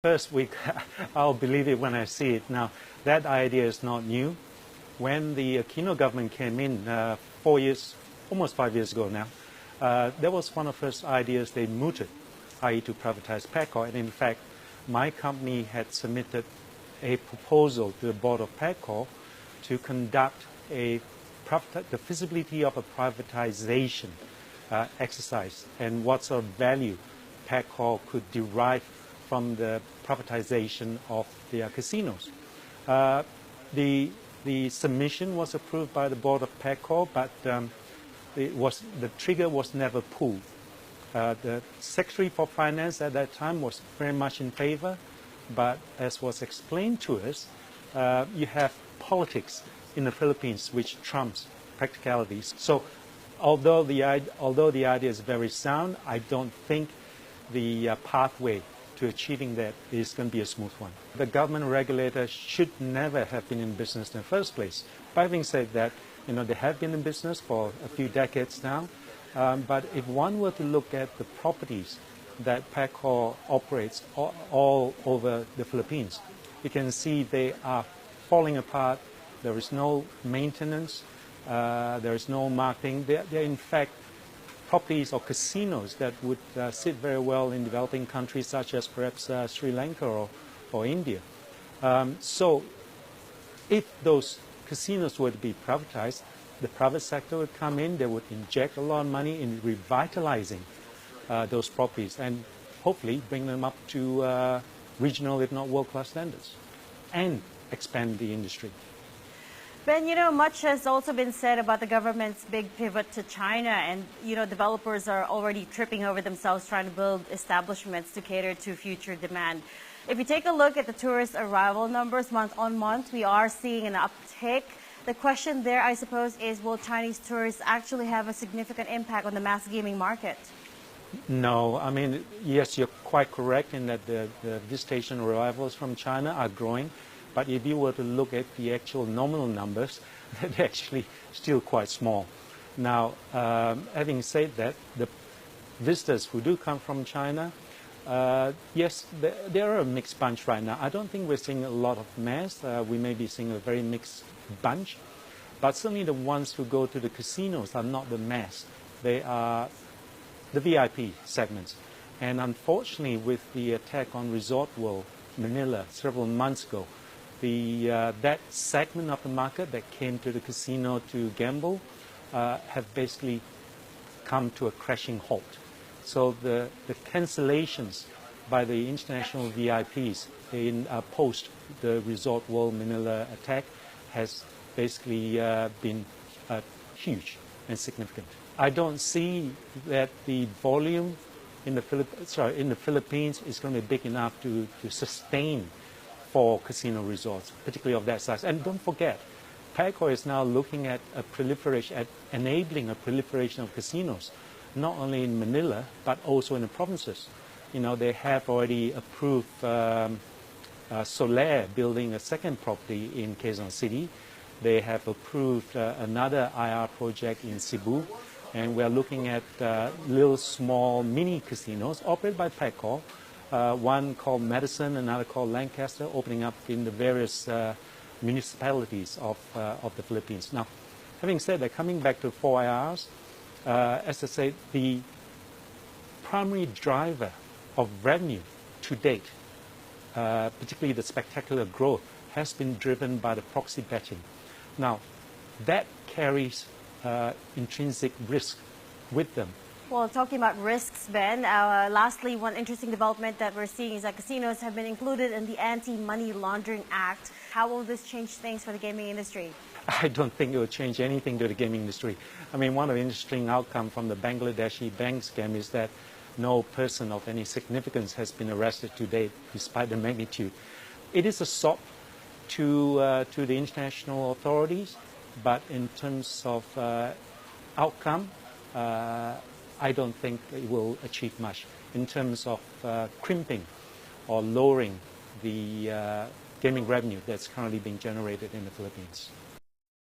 First week, I'll believe it when I see it. Now, that idea is not new. When the Aquino government came in 4 years, almost 5 years ago now, that was one of the first ideas they mooted, i.e. to privatize PACCOR. And in fact, my company had submitted a proposal to the board of PACCOR to conduct the feasibility of a privatization exercise and what sort of value PACCOR could derive from the privatization of their casinos. The submission was approved by the board of PACCOR, but the trigger was never pulled. The Secretary for Finance at that time was very much in favor, but as was explained to us, you have politics in the Philippines which trumps practicalities. So although the idea is very sound, I don't think the pathway to achieving that is going to be a smooth one. The government regulator should never have been in business in the first place. But having said that, they have been in business for a few decades now. But if one were to look at the properties that PACCOR operates all over the Philippines, you can see they are falling apart. There is no maintenance. There is no marketing. They're in fact properties or casinos that would sit very well in developing countries such as perhaps Sri Lanka or India. So if those casinos were to be privatized, the private sector would come in, they would inject a lot of money in revitalizing those properties and hopefully bring them up to regional, if not world-class standards, and expand the industry. Ben, much has also been said about the government's big pivot to China, and, developers are already tripping over themselves trying to build establishments to cater to future demand. If you take a look at the tourist arrival numbers month on month, we are seeing an uptick. The question there, I suppose, is will Chinese tourists actually have a significant impact on the mass gaming market? No, I mean, yes, you're quite correct in that the visitation arrivals from China are growing. But if you were to look at the actual nominal numbers, they're actually still quite small. Now, having said that, the visitors who do come from China, yes, they're a mixed bunch right now. I don't think we're seeing a lot of mass. We may be seeing a very mixed bunch. But certainly the ones who go to the casinos are not the mass. They are the VIP segments. And unfortunately, with the attack on Resort World Manila several months ago, that segment of the market that came to the casino to gamble have basically come to a crashing halt. So the cancellations by the international VIPs in post the Resort World Manila attack has basically been huge and significant. I don't see that the volume in the Philippines is going to be big enough to sustain for casino resorts, particularly of that size. And don't forget, PACCOR is now looking at enabling a proliferation of casinos, not only in Manila, but also in the provinces. They have already approved Solaire building a second property in Quezon City. They have approved another IR project in Cebu. And we're looking at little small mini casinos operated by PACCOR. One called Madison, another called Lancaster, opening up in the various municipalities of the Philippines. Now, having said that, coming back to 4IRs, as I say, the primary driver of revenue to date, particularly the spectacular growth, has been driven by the proxy betting. Now, that carries intrinsic risk with them. Well, talking about risks, Ben, lastly, one interesting development that we're seeing is that casinos have been included in the Anti-Money Laundering Act. How will this change things for the gaming industry? I don't think it will change anything to the gaming industry. I mean, one of the interesting outcomes from the Bangladeshi bank scam is that no person of any significance has been arrested to date, despite the magnitude. It is a sop to the international authorities, but in terms of outcome, I don't think it will achieve much in terms of crimping or lowering the gaming revenue that's currently being generated in the Philippines.